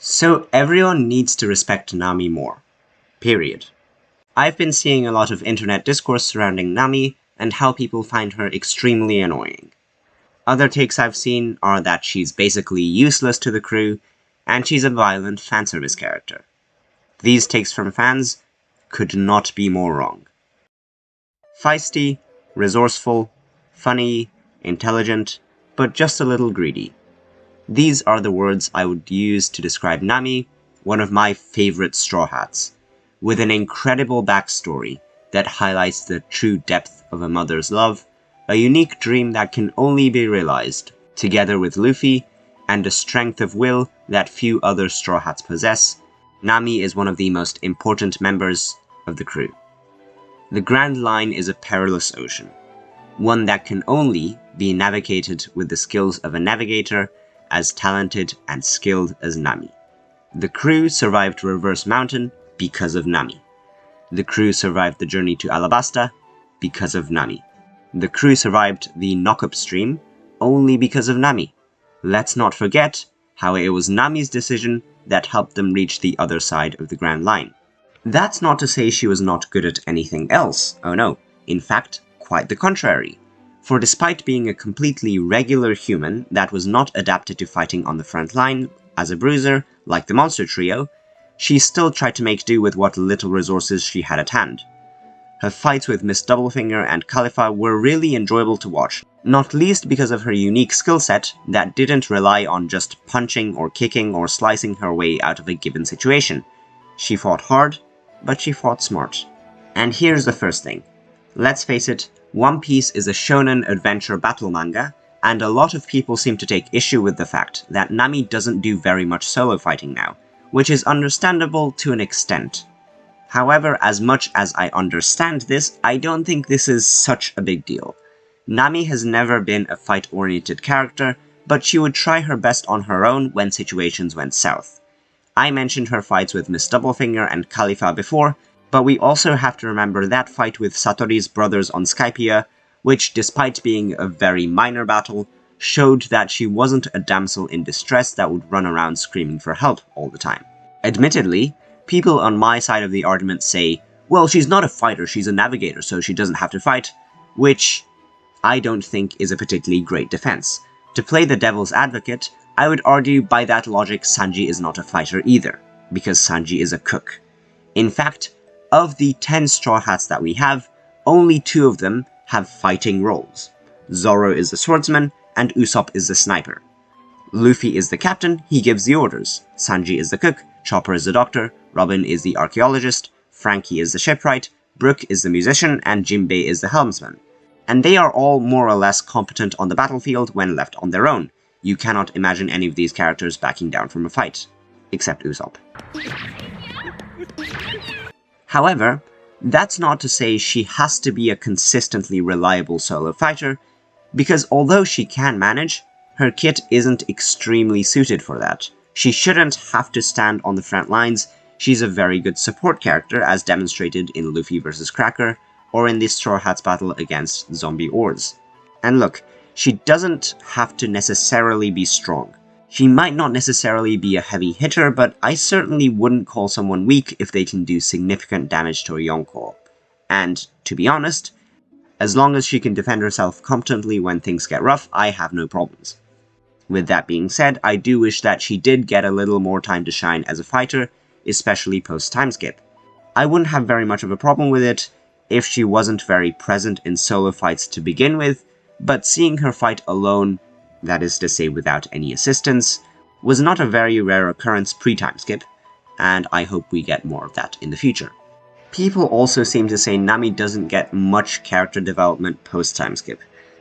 So everyone needs to respect Nami more. Period. I've been seeing a lot of internet discourse surrounding Nami and how people find her extremely annoying. Other takes I've seen are that she's basically useless to the crew, and she's a violent fanservice character. These takes from fans could not be more wrong. Feisty, resourceful, funny, intelligent, but just a little greedy. These are the words I would use to describe Nami, one of my favorite Straw Hats, with an incredible backstory that highlights the true depth of a mother's love, a unique dream that can only be realized, together with Luffy, and a strength of will that few other Straw Hats possess. Nami is one of the most important members of the crew. The Grand Line is a perilous ocean, one that can only be navigated with the skills of a navigator as talented and skilled as Nami. The crew survived Reverse Mountain because of Nami. The crew survived the journey to Alabasta because of Nami. The crew survived the Knockup Stream only because of Nami. Let's not forget how it was Nami's decision that helped them reach the other side of the Grand Line. That's not to say she was not good at anything else, oh no, in fact, quite the contrary. For despite being a completely regular human that was not adapted to fighting on the front line as a bruiser, like the Monster Trio, she still tried to make do with what little resources she had at hand. Her fights with Miss Doublefinger and Khalifa were really enjoyable to watch, not least because of her unique skill set that didn't rely on just punching or kicking or slicing her way out of a given situation. She fought hard, but she fought smart. And here's the first thing. Let's face it, One Piece is a shonen adventure battle manga, and a lot of people seem to take issue with the fact that Nami doesn't do very much solo fighting now, which is understandable to an extent. However, as much as I understand this, I don't think this is such a big deal. Nami has never been a fight-oriented character, but she would try her best on her own when situations went south. I mentioned her fights with Miss Doublefinger and Khalifa before, but we also have to remember that fight with Satori's brothers on Skypiea, which, despite being a very minor battle, showed that she wasn't a damsel in distress that would run around screaming for help all the time. Admittedly, people on my side of the argument say, well, she's not a fighter, she's a navigator, so she doesn't have to fight, which I don't think is a particularly great defense. To play the devil's advocate, I would argue by that logic Sanji is not a fighter either, because Sanji is a cook. In fact, of the 10 Straw Hats that we have, only 2 of them have fighting roles. Zoro is the swordsman, and Usopp is the sniper. Luffy is the captain, he gives the orders. Sanji is the cook, Chopper is the doctor, Robin is the archaeologist, Frankie is the shipwright, Brook is the musician, and Jinbei is the helmsman. And they are all more or less competent on the battlefield when left on their own. You cannot imagine any of these characters backing down from a fight, except Usopp. However, that's not to say she has to be a consistently reliable solo fighter, because although she can manage, her kit isn't extremely suited for that. She shouldn't have to stand on the front lines. She's a very good support character, as demonstrated in Luffy vs. Cracker, or in the Straw Hats battle against Zombie Ords. And look, she doesn't have to necessarily be strong. She might not necessarily be a heavy hitter, but I certainly wouldn't call someone weak if they can do significant damage to a Yonko. And, to be honest, as long as she can defend herself competently when things get rough, I have no problems. With that being said, I do wish that she did get a little more time to shine as a fighter, especially post-timeskip. I wouldn't have very much of a problem with it if she wasn't very present in solo fights to begin with, but seeing her fight alone, that is to say without any assistance, was not a very rare occurrence pre-timeskip, and I hope we get more of that in the future. People also seem to say Nami doesn't get much character development post-timeskip.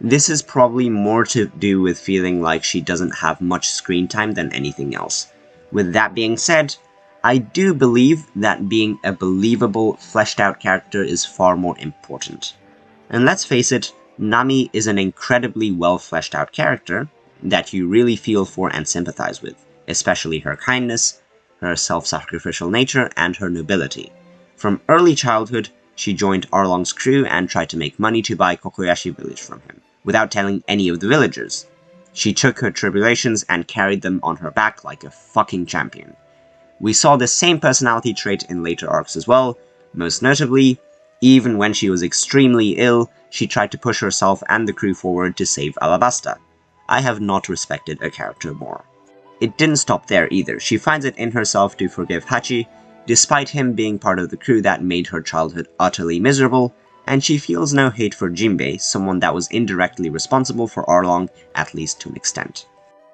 This is probably more to do with feeling like she doesn't have much screen time than anything else. With that being said, I do believe that being a believable, fleshed out character is far more important. And let's face it, Nami is an incredibly well fleshed out character that you really feel for and sympathize with, especially her kindness, her self-sacrificial nature, and her nobility. From early childhood, she joined Arlong's crew and tried to make money to buy Kokoyashi village from him, without telling any of the villagers. She took her tribulations and carried them on her back like a fucking champion. We saw the same personality trait in later arcs as well. Most notably, even when she was extremely ill, she tried to push herself and the crew forward to save Alabasta. I have not respected a character more. It didn't stop there either. She finds it in herself to forgive Hachi, despite him being part of the crew that made her childhood utterly miserable, and she feels no hate for Jinbei, someone that was indirectly responsible for Arlong, at least to an extent.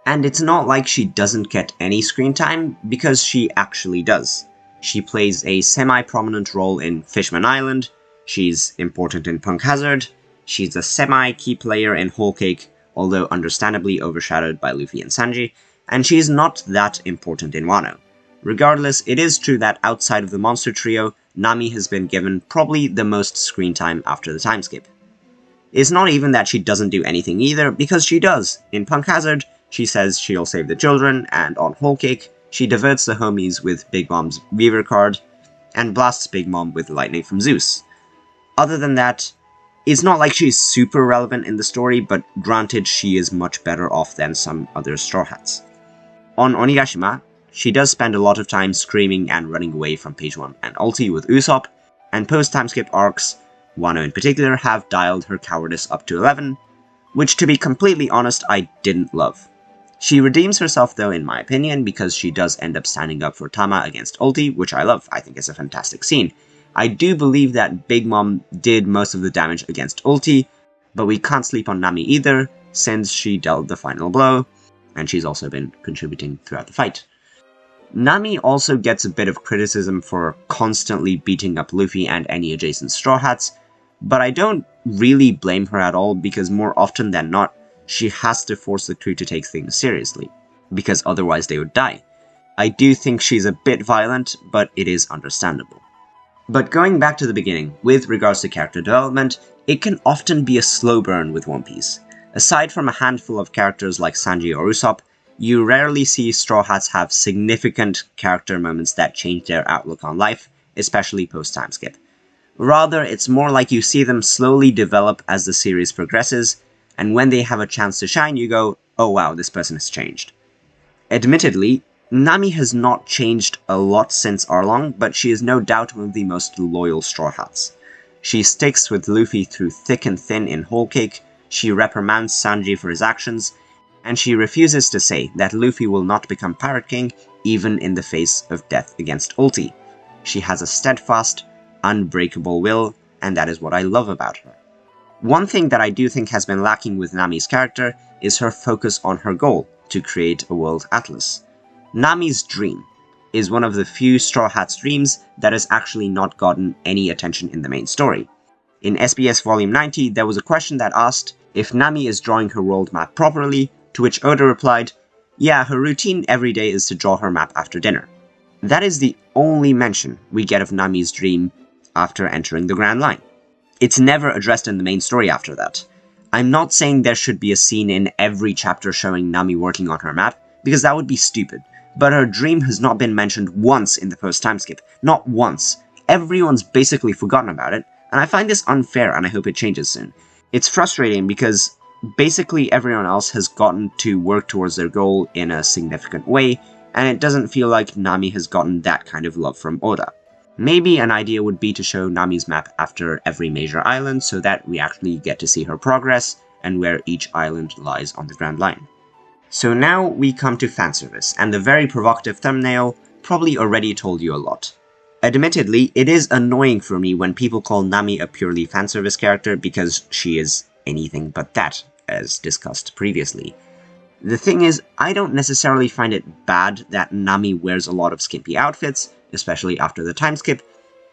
And it's not like she doesn't get any screen time, because she actually does. She plays a semi-prominent role in Fishman Island, she's important in Punk Hazard, she's a semi-key player in Whole Cake, although understandably overshadowed by Luffy and Sanji, and she's not that important in Wano. Regardless, it is true that outside of the Monster Trio, Nami has been given probably the most screen time after the time skip. It's not even that she doesn't do anything either, because she does. In Punk Hazard, she says she'll save the children, and on Whole Cake, she diverts the homies with Big Mom's Weaver card, and blasts Big Mom with lightning from Zeus. Other than that, it's not like she's super relevant in the story, but granted she is much better off than some other Straw Hats. On Onigashima, she does spend a lot of time screaming and running away from Page 1 and Ulti with Usopp, and post-timeskip arcs, Wano in particular, have dialed her cowardice up to 11, which to be completely honest I didn't love. She redeems herself though in my opinion, because she does end up standing up for Tama against Ulti, which I love. I think it's a fantastic scene. I do believe that Big Mom did most of the damage against Ulti, but we can't sleep on Nami either, since she dealt the final blow, and she's also been contributing throughout the fight. Nami also gets a bit of criticism for constantly beating up Luffy and any adjacent Straw Hats, but I don't really blame her at all, because more often than not, she has to force the crew to take things seriously, because otherwise they would die. I do think she's a bit violent, but it is understandable. But going back to the beginning, with regards to character development, it can often be a slow burn with One Piece. Aside from a handful of characters like Sanji or Usopp, you rarely see Straw Hats have significant character moments that change their outlook on life, especially post-time skip. Rather, it's more like you see them slowly develop as the series progresses, and when they have a chance to shine, you go, oh wow, this person has changed. Admittedly, Nami has not changed a lot since Arlong, but she is no doubt one of the most loyal Straw Hats. She sticks with Luffy through thick and thin in Whole Cake, she reprimands Sanji for his actions, and she refuses to say that Luffy will not become Pirate King even in the face of death against Ulti. She has a steadfast, unbreakable will, and that is what I love about her. One thing that I do think has been lacking with Nami's character is her focus on her goal, to create a world atlas. Nami's dream is one of the few Straw Hats' dreams that has actually not gotten any attention in the main story. In SBS Volume 90, there was a question that asked if Nami is drawing her world map properly, to which Oda replied, yeah, her routine every day is to draw her map after dinner. That is the only mention we get of Nami's dream after entering the Grand Line. It's never addressed in the main story after that. I'm not saying there should be a scene in every chapter showing Nami working on her map, because that would be stupid, but her dream has not been mentioned once in the post-time skip. Not once. Everyone's basically forgotten about it, and I find this unfair and I hope it changes soon. It's frustrating because basically everyone else has gotten to work towards their goal in a significant way, and it doesn't feel like Nami has gotten that kind of love from Oda. Maybe an idea would be to show Nami's map after every major island so that we actually get to see her progress and where each island lies on the Grand Line. So now we come to fanservice, and the very provocative thumbnail probably already told you a lot. Admittedly, it is annoying for me when people call Nami a purely fanservice character because she is anything but that, as discussed previously. The thing is, I don't necessarily find it bad that Nami wears a lot of skimpy outfits, especially after the time skip,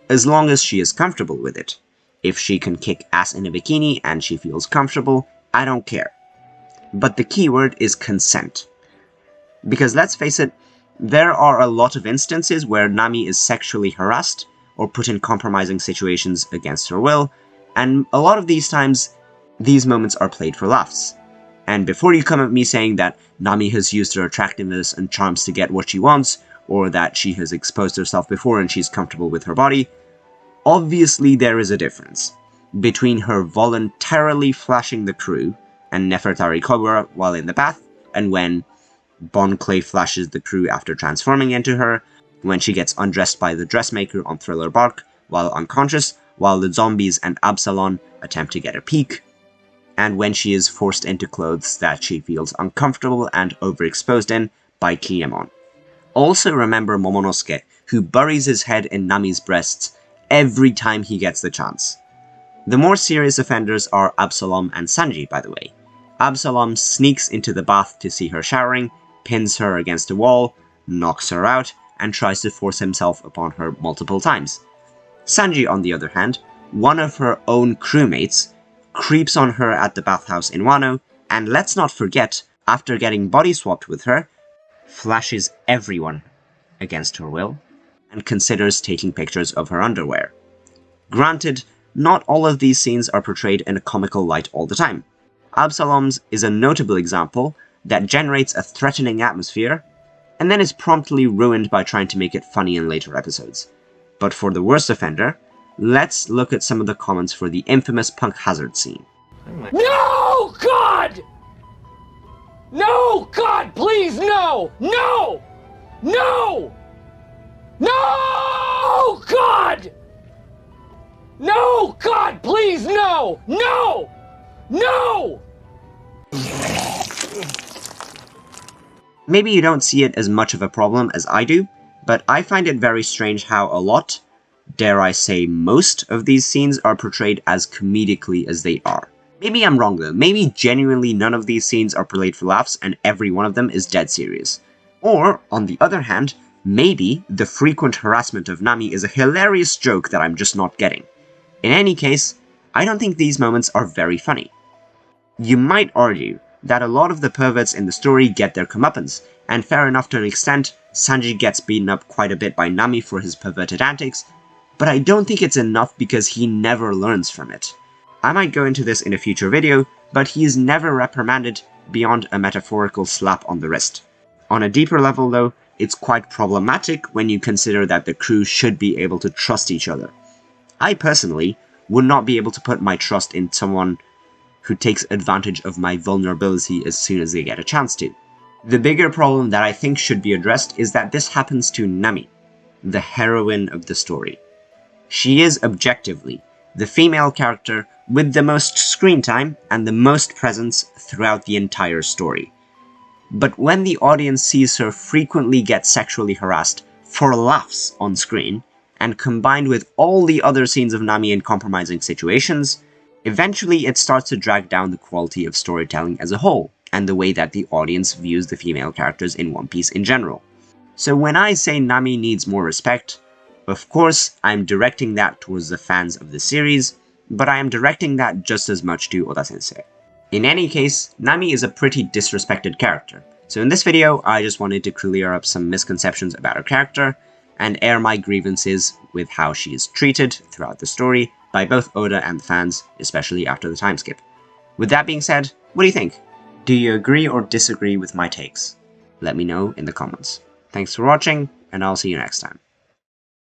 as long as she is comfortable with it. If she can kick ass in a bikini and she feels comfortable, I don't care. But the key word is consent. Because let's face it, there are a lot of instances where Nami is sexually harassed or put in compromising situations against her will, and a lot of these times, these moments are played for laughs. And before you come at me saying that Nami has used her attractiveness and charms to get what she wants, or that she has exposed herself before and she's comfortable with her body, obviously there is a difference between her voluntarily flashing the crew and Nefertari Cobra while in the bath, and when Bon Clay flashes the crew after transforming into her, when she gets undressed by the dressmaker on Thriller Bark while unconscious, while the zombies and Absalom attempt to get a peek, and when she is forced into clothes that she feels uncomfortable and overexposed in by Kinemon. Also remember Momonosuke, who buries his head in Nami's breasts every time he gets the chance. The more serious offenders are Absalom and Sanji, by the way. Absalom sneaks into the bath to see her showering, pins her against a wall, knocks her out, and tries to force himself upon her multiple times. Sanji, on the other hand, one of her own crewmates, creeps on her at the bathhouse in Wano, and let's not forget, after getting body swapped with her, flashes everyone against her will, and considers taking pictures of her underwear. Granted, not all of these scenes are portrayed in a comical light all the time. Absalom's is a notable example that generates a threatening atmosphere, and then is promptly ruined by trying to make it funny in later episodes. But for the worst offender, let's look at some of the comments for the infamous Punk Hazard scene. No, God! No, God, please, no! No! No! No, God! No, God, please, no! No! No! Maybe you don't see it as much of a problem as I do, but I find it very strange how a lot, dare I say most, of these scenes are portrayed as comedically as they are. Maybe I'm wrong though, maybe genuinely none of these scenes are played for laughs and every one of them is dead serious. Or, on the other hand, maybe the frequent harassment of Nami is a hilarious joke that I'm just not getting. In any case, I don't think these moments are very funny. You might argue that a lot of the perverts in the story get their comeuppance, and fair enough to an extent, Sanji gets beaten up quite a bit by Nami for his perverted antics, but I don't think it's enough because he never learns from it. I might go into this in a future video, but he is never reprimanded beyond a metaphorical slap on the wrist. On a deeper level though, it's quite problematic when you consider that the crew should be able to trust each other. I personally would not be able to put my trust in someone who takes advantage of my vulnerability as soon as they get a chance to. The bigger problem that I think should be addressed is that this happens to Nami, the heroine of the story. She is objectively the female character with the most screen time and the most presence throughout the entire story. But when the audience sees her frequently get sexually harassed for laughs on screen, and combined with all the other scenes of Nami in compromising situations, eventually it starts to drag down the quality of storytelling as a whole, and the way that the audience views the female characters in One Piece in general. So when I say Nami needs more respect, of course I'm directing that towards the fans of the series, but I am directing that just as much to Oda-sensei. In any case, Nami is a pretty disrespected character, so in this video I just wanted to clear up some misconceptions about her character, and air my grievances with how she is treated throughout the story by both Oda and the fans, especially after the time skip. With that being said, what do you think? Do you agree or disagree with my takes? Let me know in the comments. Thanks for watching, and I'll see you next time.